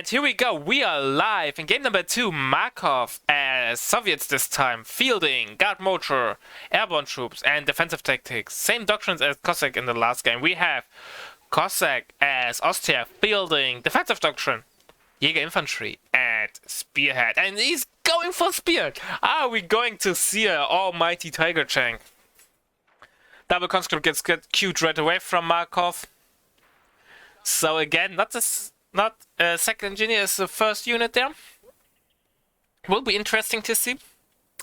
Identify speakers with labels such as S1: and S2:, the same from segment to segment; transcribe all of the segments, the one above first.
S1: And here we go, we are live in game number 2, Markov as Soviets this time, fielding, guard motor, airborne troops and defensive tactics. Same doctrines as Coasak in the last game. We have Coasak as Austria, fielding, defensive doctrine, Jäger infantry and spearhead. And he's going for spear. Are we going to see an almighty tiger tank? Double conscript gets queued right away from Markov. So again, not second engineer as the first unit there. Will be interesting to see.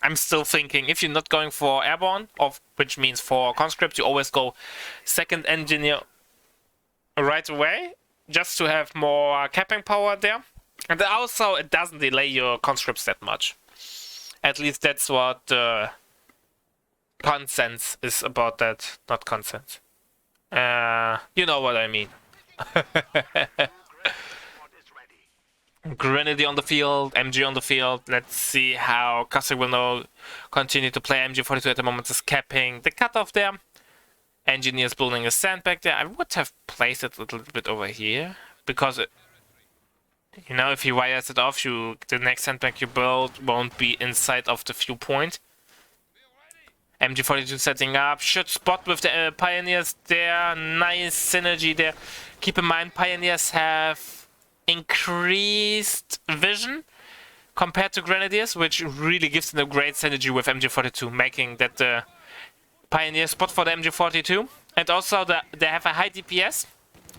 S1: I'm still thinking if you're not going for airborne, which means for conscript, you always go second engineer right away, just to have more capping power there. And also it doesn't delay your conscripts that much. At least that's what consensus is about that, not consent. You know what I mean. Grenadier on the field, MG on the field. Let's see how Coasak will now continue to play. MG42 at the moment is capping the cutoff there. Engineers building a sandbag there. I would have placed it a little bit over here, because you know, if he wires it off, the next sandbag you build won't be inside of the viewpoint. MG42 setting up, should spot with the Pioneers there, nice synergy there. Keep in mind, Pioneers have increased vision compared to Grenadiers, which really gives them a great synergy with MG42, making that the Pioneer spot for the MG42. And also they have a high DPS,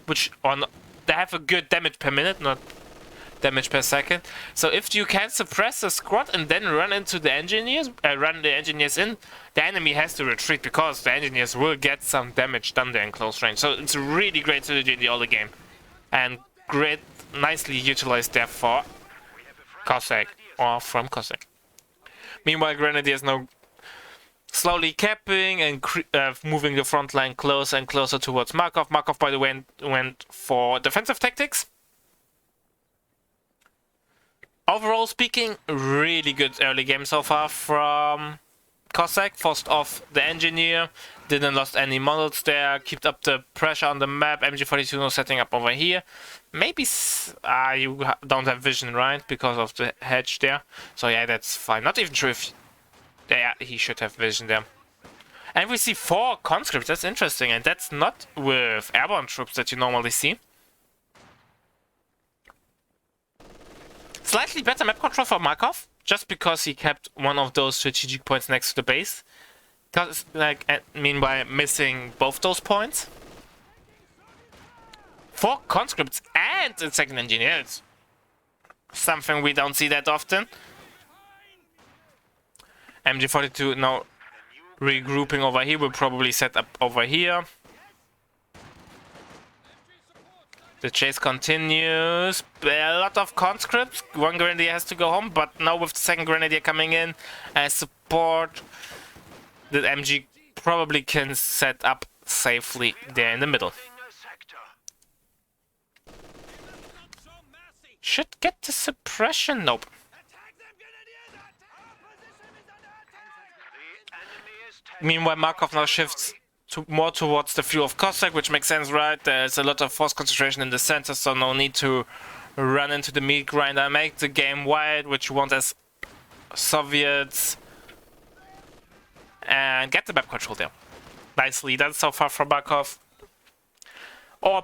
S1: they have a good damage per minute, not damage per second. So if you can suppress the squad and then run into the engineers, run the engineers in, the enemy has to retreat, because the engineers will get some damage done there in close range. So it's a really great synergy in the early game, and great, nicely utilized there for Coasak, or from Coasak. Meanwhile, Grenadiers now slowly capping and moving the front line closer and closer towards Markov. Markov, by the way, went for defensive tactics. Overall speaking, really good early game so far from Coasak. Forced off the engineer, didn't lost any models there, kept up the pressure on the map. MG42 now setting up over here. Maybe you don't have vision, right, because of the hedge there. So yeah, that's fine. Not even sure if he should have vision there. And we see 4 conscripts. That's interesting, and that's not with airborne troops that you normally see. Slightly better map control for Markov, just because he kept one of those strategic points next to the base. Because, meanwhile, missing both those points. 4 conscripts and a second engineer. It's something we don't see that often. MG42 now regrouping over here. Will probably set up over here. The chase continues. A lot of conscripts. One grenadier has to go home, but now with the second grenadier coming in as support, the MG probably can set up safely there in the middle. Should get the suppression. Nope. Meanwhile, Markov now shifts more towards the view of Coasak, which makes sense, right? There's a lot of force concentration in the center, so no need to run into the meat grinder. Make the game wide, which you want as Soviets, and get the map control there. Nicely done so far from Markov, or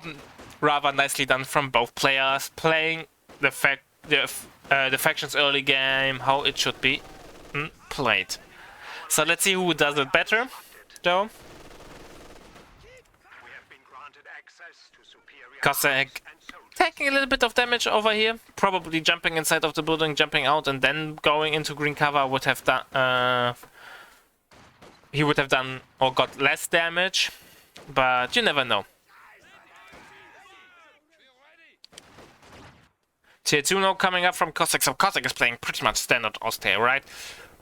S1: rather nicely done from both players, playing the factions early game how it should be played. So let's see who does it better, though. Coasak taking a little bit of damage over here, probably jumping inside of the building, jumping out, and then going into green cover would have done. He would have done or got less damage, but you never know. Tier 2 now coming up from Coasak, so Coasak is playing pretty much standard Austria, right?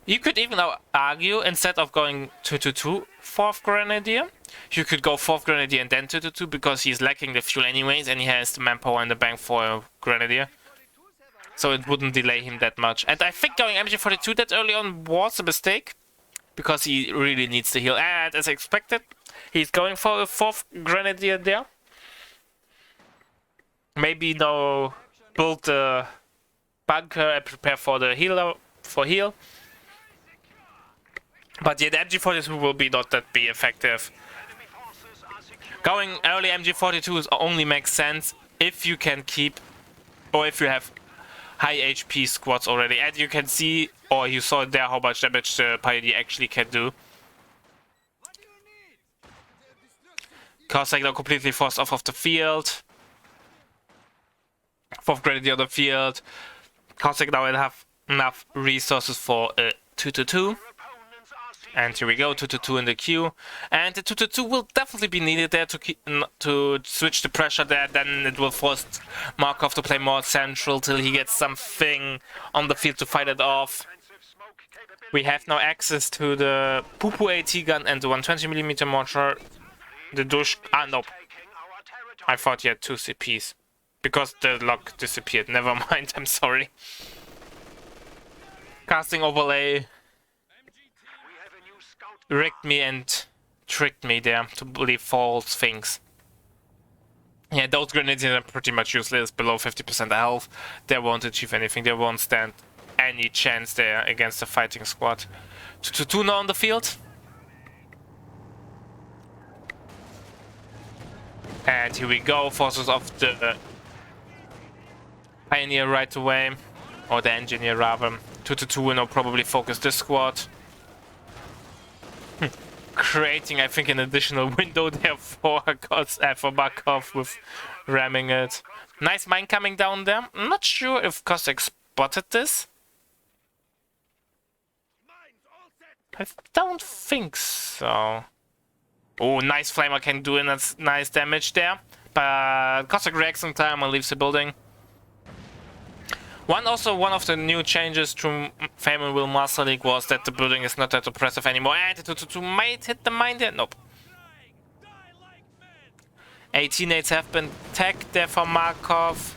S1: You could even now argue, instead of going 2-2-2, 4th Grenadier, you could go 4th Grenadier and then 2-2-2, because he's lacking the fuel anyways, and he has the manpower and the bank for a Grenadier. So it wouldn't delay him that much. And I think going MG42 that early on was a mistake, because he really needs to heal. And as expected, he's going for a 4th Grenadier there. Maybe no build the bunker and prepare for the heal. But yeah, the MG42 will not be effective. Going early MG42 only makes sense if you can keep, or if you have high HP squads already. And you can see, or you saw there, how much damage the Pioneer actually can do. Coasak now completely forced off of the field. 4th Grenadier on the field. Coasak now will have enough resources for a 2-2-2. And here we go, 2-2-2 in the queue. And the 2-2-2 will definitely be needed there to switch the pressure there. Then it will force Markov to play more central till he gets something on the field to fight it off. We have now access to the Poo-Poo AT gun and the 120mm mortar. The Dush... Ah, nope. I thought he had 2 CPs. Because the lock disappeared. Never mind, I'm sorry. Casting overlay rigged me and tricked me there to believe false things. Yeah, those grenades are pretty much useless, below 50% health. They won't achieve anything, they won't stand any chance there against the fighting squad. 2-2 now on the field. And here we go, forces off the Pioneer right away, or the Engineer rather. 2-2 will now probably focus this squad. Creating, I think, an additional window there for Markov with ramming it. Nice mine coming down there. I'm not sure if Coasak spotted this. I don't think so. Oh, nice flamer can do nice damage there. But Coasak reacts in time and leaves the building. One of the new changes to Fame and Will Master League was that the building is not that oppressive anymore. And the 2-2 might hit the mine there. Nope. 18 nades have been tagged there for Markov.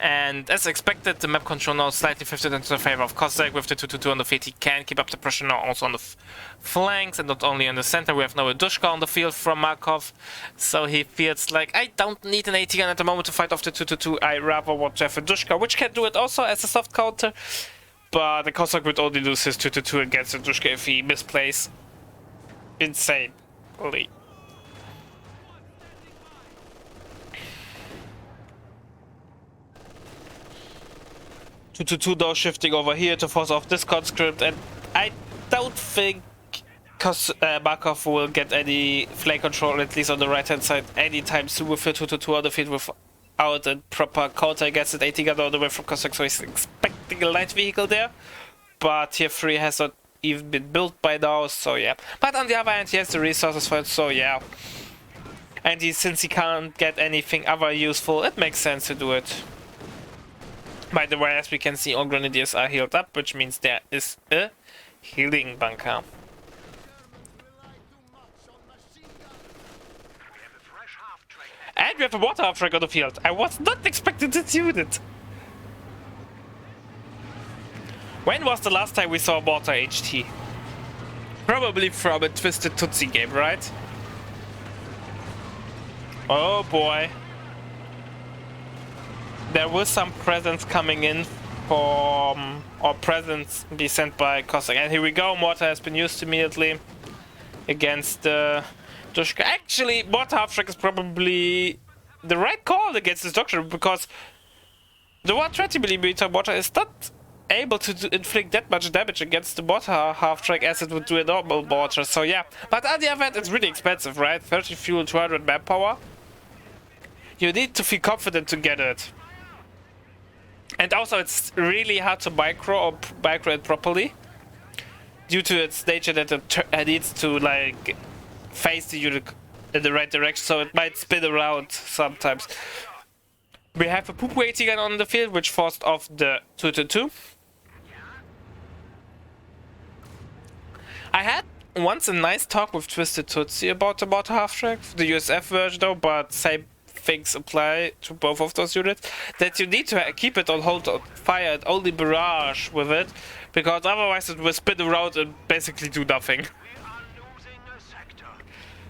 S1: And as expected, the map control now slightly shifted into the favor of Coasak with the 2-2 on the field. He can keep up the pressure now also on the flanks and not only in the center. We have now a Dushka on the field from Markov. So he feels like, I don't need an AT gun at the moment to fight off the 2-2. I rather want to have a Dushka, which can do it also as a soft counter. But the Coasak would only lose his 2-2 against the Dushka if he misplays. Insane. Holy. Two though shifting over here to force off this conscript, and I don't think Markov will get any flank control, at least on the right hand side, anytime soon with the 2-2 on the field without a proper counter against it. 80 gun all the way from Coasak, so he's expecting a light vehicle there. But tier 3 has not even been built by now, so yeah. But on the other hand, he has the resources for it, so yeah. And since he can't get anything other useful, it makes sense to do it. By the way, as we can see, all grenadiers are healed up, which means there is a healing bunker. And we have a water half-track on the field. I was not expecting to do it. When was the last time we saw water HT? Probably from a Twisted Tootsie game, right? Oh boy. There was some presents coming in from, or presents be sent by Coasak. And here we go, mortar has been used immediately against the Dushka. Actually, mortar half-track is probably the right call against this doctrine, because the 120mm mortar is not able to inflict that much damage against the mortar half-track as it would do a normal mortar. So yeah, but on the other hand, it's really expensive, right? 30 fuel, 200 manpower. You need to feel confident to get it. And also, it's really hard to micro it properly due to its nature that it needs to like face the unit in the right direction, so it might spin around sometimes. We have a Poo-Poo AT gun on the field, which forced off the 2-2. I had once a nice talk with Twisted Tootsie about the mortar half-track, the USF version though, but same things apply to both of those units, that you need to keep it on hold on fire and only barrage with it, because otherwise it will spin around and basically do nothing.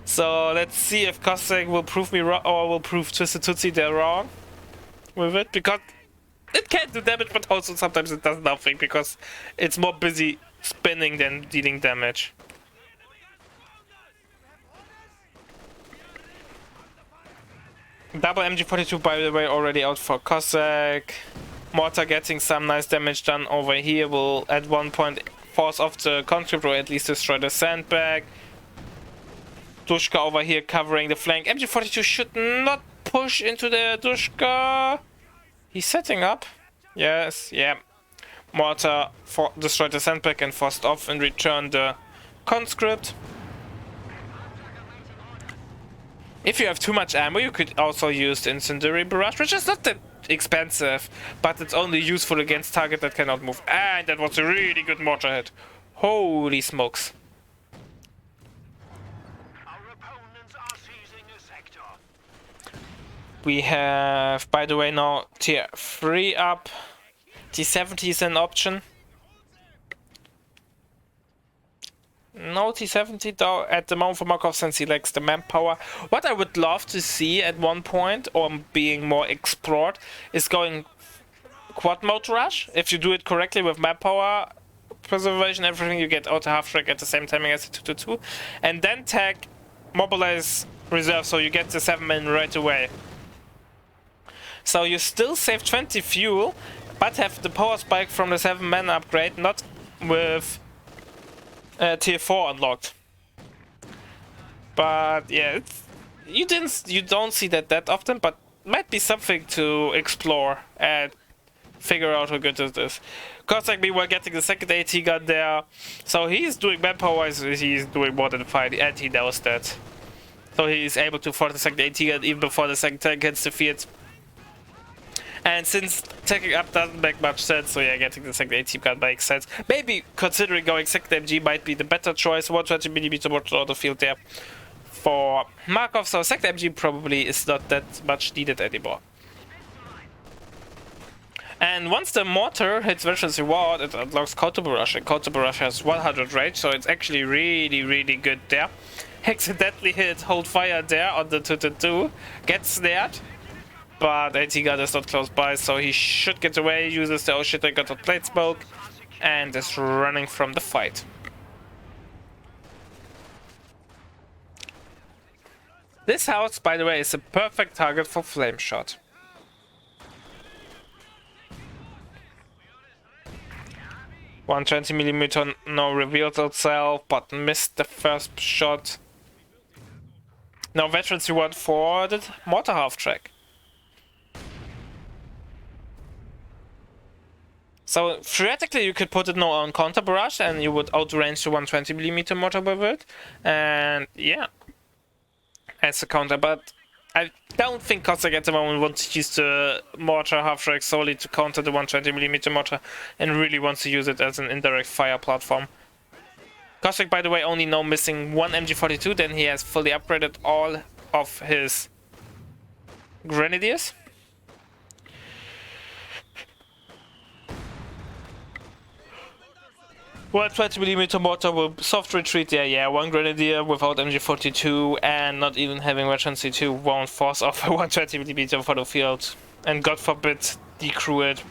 S1: So let's see if Coasak will prove me wrong, or will prove Twisted Tootsie they're wrong. with it, because it can do damage, but also sometimes it does nothing, because it's more busy spinning than dealing damage. Double MG42, by the way, already out for Coasak. Mortar getting some nice damage done over here will at one point force off the conscript or at least destroy the sandbag. Dushka over here covering the flank. MG42 should not push into the Dushka. He's setting up. Yes, yeah. Mortar destroyed the sandbag and forced off in return the conscript. If you have too much ammo, you could also use the incendiary barrage, which is not that expensive, but it's only useful against target that cannot move. And that was a really good mortar hit. Holy smokes. We have, by the way, now tier 3 up. T70 is an option. No T70 though at the moment for Markov, since he lacks the manpower. What I would love to see at one point, or being more explored, is going quad mode rush. If you do it correctly with manpower preservation, everything, you get auto half track at the same timing as the 222, and then tag mobilize reserve, so you get the 7-man right away. So you still save 20 fuel, but have the power spike from the 7-man upgrade, not with tier 4 unlocked. But yeah, you don't see that often, but might be something to explore and figure out how good it is. Coasak, meanwhile, getting the second AT gun there, so he's doing manpower, he's doing more than fine, and he knows that. So he's able to afford the second AT gun even before the second tank hits the field. And since taking up doesn't make much sense, so yeah, getting the second AT gun makes sense. Maybe considering going second MG might be the better choice. 120mm mortar on the field there for Markov, so second MG probably is not that much needed anymore. And once the mortar hits Veteran's Reward, it unlocks Counter Barrage, and Counter Barrage has 100 range, so it's actually really good there. Accidentally hit Hold Fire there on the 222, gets snared. But AT gun is not close by, so he should get away, uses the oh shit I got a plate smoke, and is running from the fight. This house, by the way, is a perfect target for flame shot. $120mm now revealed itself, but missed the first shot. Now Veterans Reward for the mortar half track. So theoretically you could put it now on counter barrage and you would outrange the 120mm mortar with it. And yeah, as a counter, but I don't think Coasak at the moment wants to use the mortar half track solely to counter the 120mm mortar and really wants to use it as an indirect fire platform. Coasak, by the way, only now missing one MG42, then he has fully upgraded all of his grenadiers. Well, 20mm mortar will soft retreat, yeah, one grenadier without MG42 and not even having Veteran C2 won't force off a 120mm for the field. And God forbid, decrew it.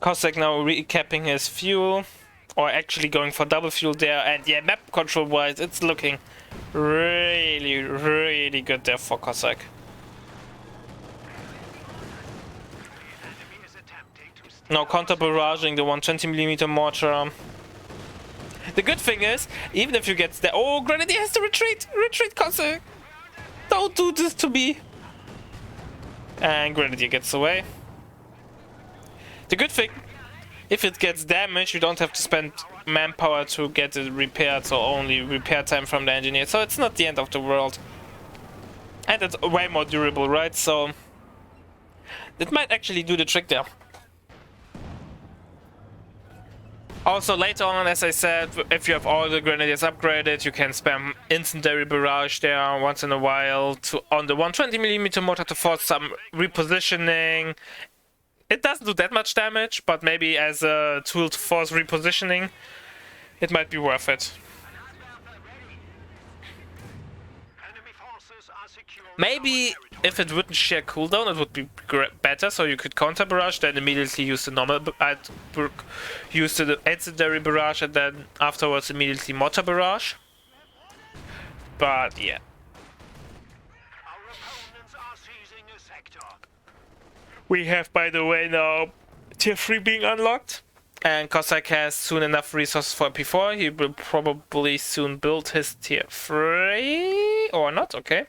S1: Coasak now recapping his fuel, or actually going for double fuel there, and yeah, map control wise, it's looking really good there for Coasak. Now counter barraging the 120mm mortar. The good thing is, even if you get the oh, Grenadier has to retreat! Retreat, Coasak! Don't do this to me! And Grenadier gets away. The good thing, if it gets damaged, you don't have to spend manpower to get it repaired, so only repair time from the engineer. So it's not the end of the world. And it's way more durable, right? So it might actually do the trick there. Also later on, as I said, if you have all the grenadiers upgraded, you can spam incendiary barrage there once in a while on the 120mm mortar to force some repositioning. It doesn't do that much damage, but maybe as a tool to force repositioning, it might be worth it. Maybe if it wouldn't share cooldown, it would be better, so you could counter barrage, then immediately use the normal, use the incendiary barrage, and then afterwards immediately mortar barrage. But yeah. We have, by the way, now tier 3 being unlocked, and Coasak has soon enough resources for P4. He will probably soon build his tier 3, or not, okay.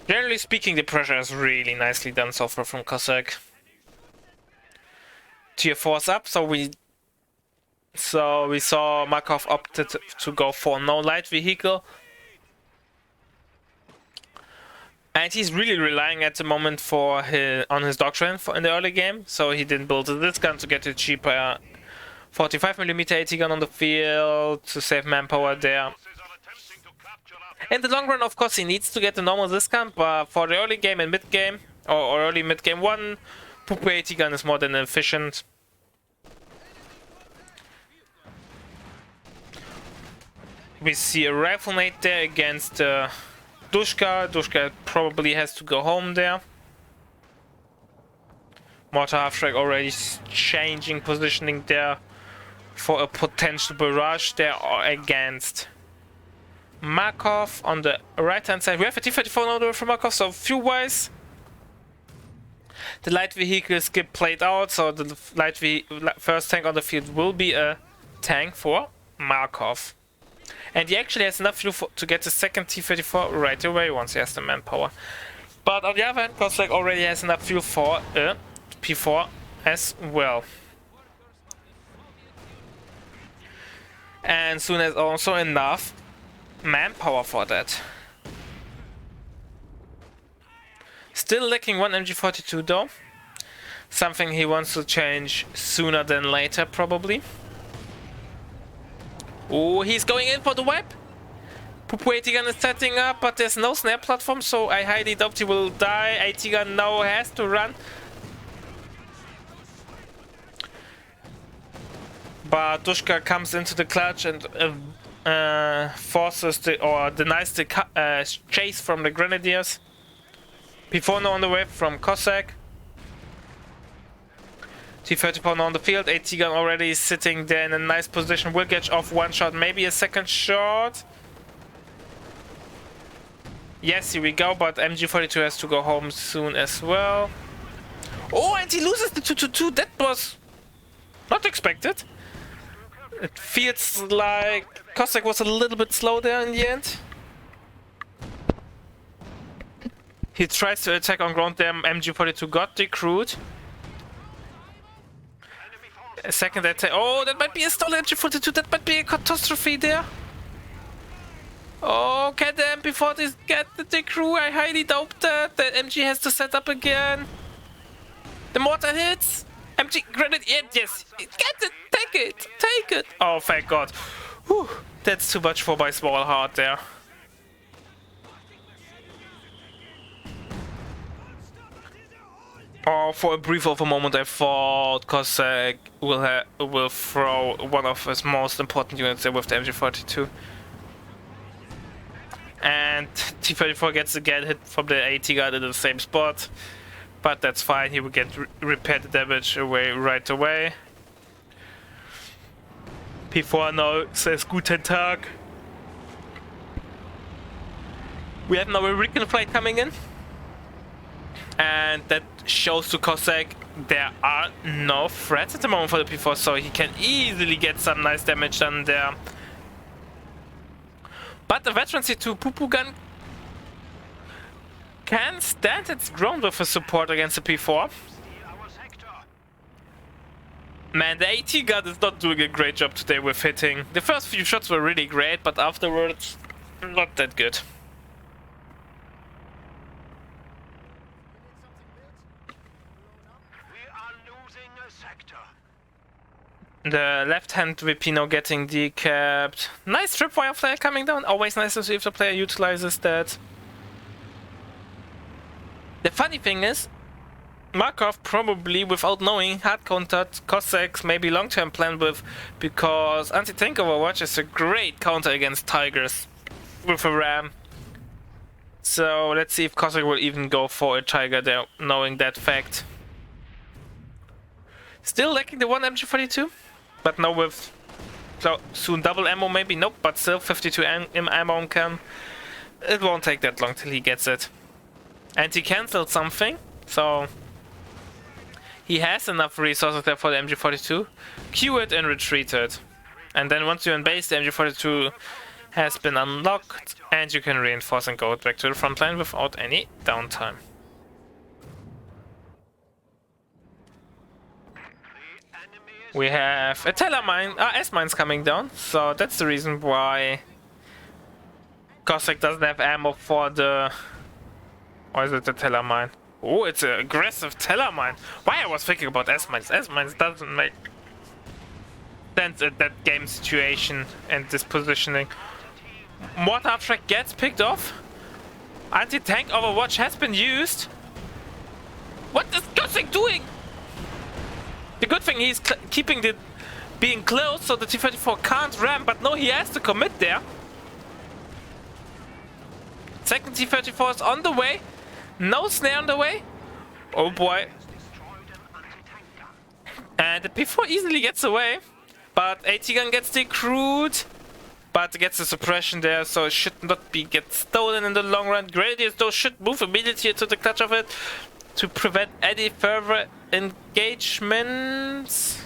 S1: Generally speaking, the pressure is really nicely done so far from Coasak. Tier 4 is up, so we saw Markov opted to go for no light vehicle. And he's really relying at the moment on his doctrine in the early game, so he didn't build this gun to get a cheaper 45mm AT gun on the field to save manpower there. In the long run, of course, he needs to get the normal discount, but for the early game and mid game, or early mid game, one Pupu AT gun is more than efficient. We see a rifle mate there against Dushka. Dushka probably has to go home there. Mortar half-track already changing positioning there for a potential barrage there against Markov on the right hand side. We have a T-34 now from Markov, so fuel-wise the light vehicles get played out, so the first tank on the field will be a tank for Markov. And he actually has enough fuel to get the second T-34 right away once he has the manpower. But on the other hand, Coasak already has enough fuel for a P4 as well. And soon has also enough manpower for that. Still lacking one MG42 though. Something he wants to change sooner than later probably. Oh, he's going in for the wipe. Pupu AT gun is setting up, but there's no snare platform, so I highly doubt he will die. AT gun now has to run. But Dushka comes into the clutch and forces denies the chase from the Grenadiers. P4 now on the way from Coasak. T-34 now on the field. AT gun already sitting there in a nice position. Will get off one shot, maybe a second shot. Yes, here we go, but MG42 has to go home soon as well. Oh, and he loses the 2-2-2. That was not expected. It feels like Coasak was a little bit slow there in the end. He tries to attack on ground there. MG42 got decrewed. A second attack. Oh, that might be a stolen MG42. That might be a catastrophe there. Oh, can the MP40s get the decrew? I highly doubt that. The MG has to set up again. The mortar hits. MG grenade. Yes. Get it. Take it. Take it. Oh, thank God. Whew. That's too much for my small heart there. Oh, for a brief of a moment I thought Coasak will throw one of his most important units there with the MG42. And T-34 gets again hit from the AT gun in the same spot. But that's fine, he will get repair the damage away right away. P4 now says Guten Tag. We have now a Recon flight coming in. And that shows to Coasak there are no threats at the moment for the P4, so he can easily get some nice damage done there. But the Veteran C2 Pupu gun can stand its ground with a support against the P4. Man, the AT gun is not doing a great job today with hitting. The first few shots were really great, but afterwards, not that good. The left-hand VP now getting decapped. Nice tripwire flare coming down. Always nice to see if the player utilizes that. The funny thing is, Markov probably, without knowing, hard countered Cossack's maybe long-term plan with, because anti-tank Overwatch is a great counter against Tigers. with a ram. So let's see if Coasak will even go for a Tiger there, knowing that fact. Still lacking the one MG42, but now with soon double ammo maybe. Nope, but still 52 ammo on cam. It won't take that long till he gets it. And he cancelled something, so he has enough resources there for the MG42. Queue it and retreat it. And then once you're in base, the MG42 has been unlocked and you can reinforce and go back to the front line without any downtime. We have a Teller mine, S-mines coming down, so that's the reason why Coasak doesn't have ammo for the... Or is it the Teller mine? Oh, it's an aggressive Teller mine. Why I was thinking about S-mines. S-mines doesn't make sense at that game situation and this positioning. Mortar track gets picked off. Anti-tank overwatch has been used. What is Coasak doing? The good thing he's keeping the being close so the T-34 can't ram, but no, he has to commit there. Second T-34 is on the way. No snare on the way. Oh boy. And the P4 easily gets away. But AT gun gets decrewed. But gets the suppression there, so it should not be get stolen in the long run. Grenadiers though should move immediately to the clutch of it to prevent any further engagements.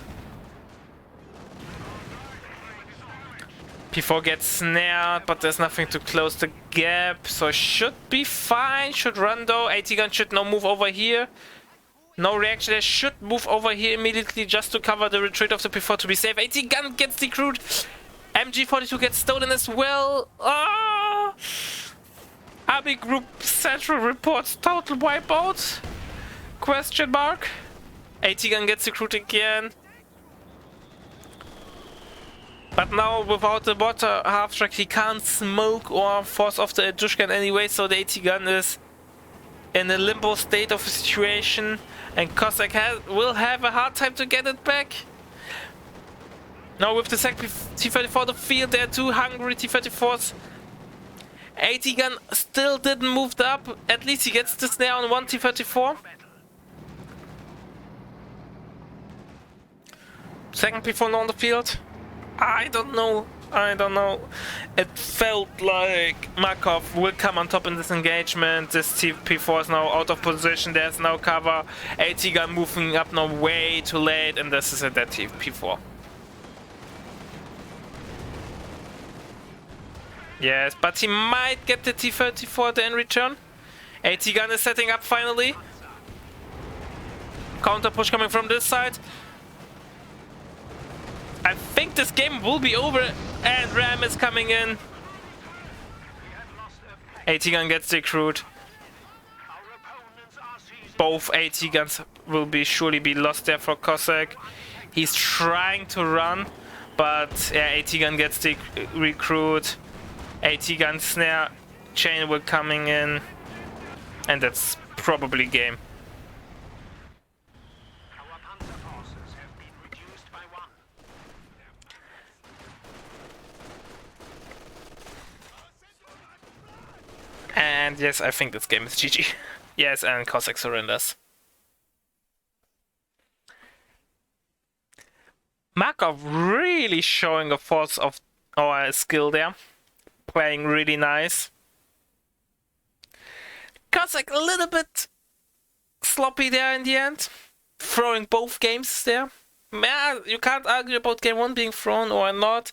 S1: P4 gets snared, but there's nothing to close the gap, so should be fine. Should run though. AT gun should now move over here. No reaction there. Should move over here immediately just to cover the retreat of the P4 to be safe. AT gun gets decrewed. MG42 gets stolen as well. Ah! Army Group Central reports total wipeout? Question mark. AT gun gets recruited again. But now without the water half track he can't smoke or force off the Adushkan anyway, so the AT gun is in a limbo state of a situation and Coasak will have a hard time to get it back. Now with the second T-34 the field, there are two hungry T-34s. AT gun still didn't move up, at least he gets the snare on one T-34. Second P4 on the field. I don't know. It felt like Markov will come on top in this engagement. This P4 is now out of position, there's no cover. AT gun moving up now way too late, and this is a dead P4. Yes, but he might get the T-34 in return. AT gun is setting up finally. Counter push coming from this side. I think this game will be over and Ram is coming in. AT gun gets decrewed. Both AT guns will surely be lost there for Coasak. He's trying to run, but yeah, AT gun gets recruited. AT gun snare chain will coming in, and that's probably game. And yes, I think this game is GG. Yes, and Coasak surrenders. Markov really showing a force of our skill there. Playing really nice. Coasak a little bit sloppy there in the end. Throwing both games there. Yeah, you can't argue about game 1 being thrown or not.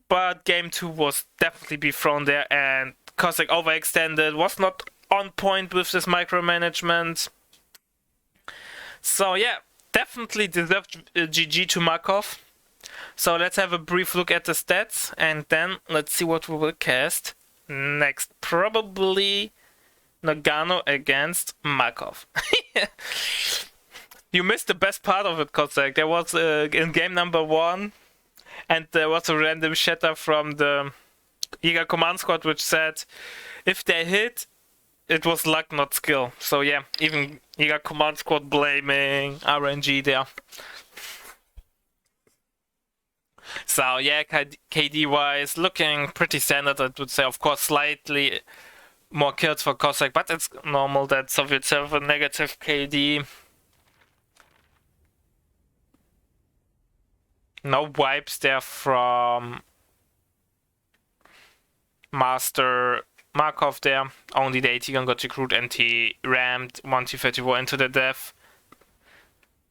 S1: But game 2 was definitely be thrown there, and Coasak overextended, was not on point with this micromanagement. So yeah, definitely deserved GG to Markov. So let's have a brief look at the stats, and then let's see what we will cast next. Probably Nagano against Markov. You missed the best part of it, Coasak. There was in game number 1, and there was a random shatter from the Giga Command Squad which said if they hit, it was luck, not skill. So yeah, even Giga Command Squad blaming RNG there. So yeah, KD wise, looking pretty standard, I would say. Of course, slightly more kills for Coasak, but it's normal that Soviets have a negative KD. No wipes there from Master Markov there. Only the 80 gun got recruit and he rammed 1T34 into the death.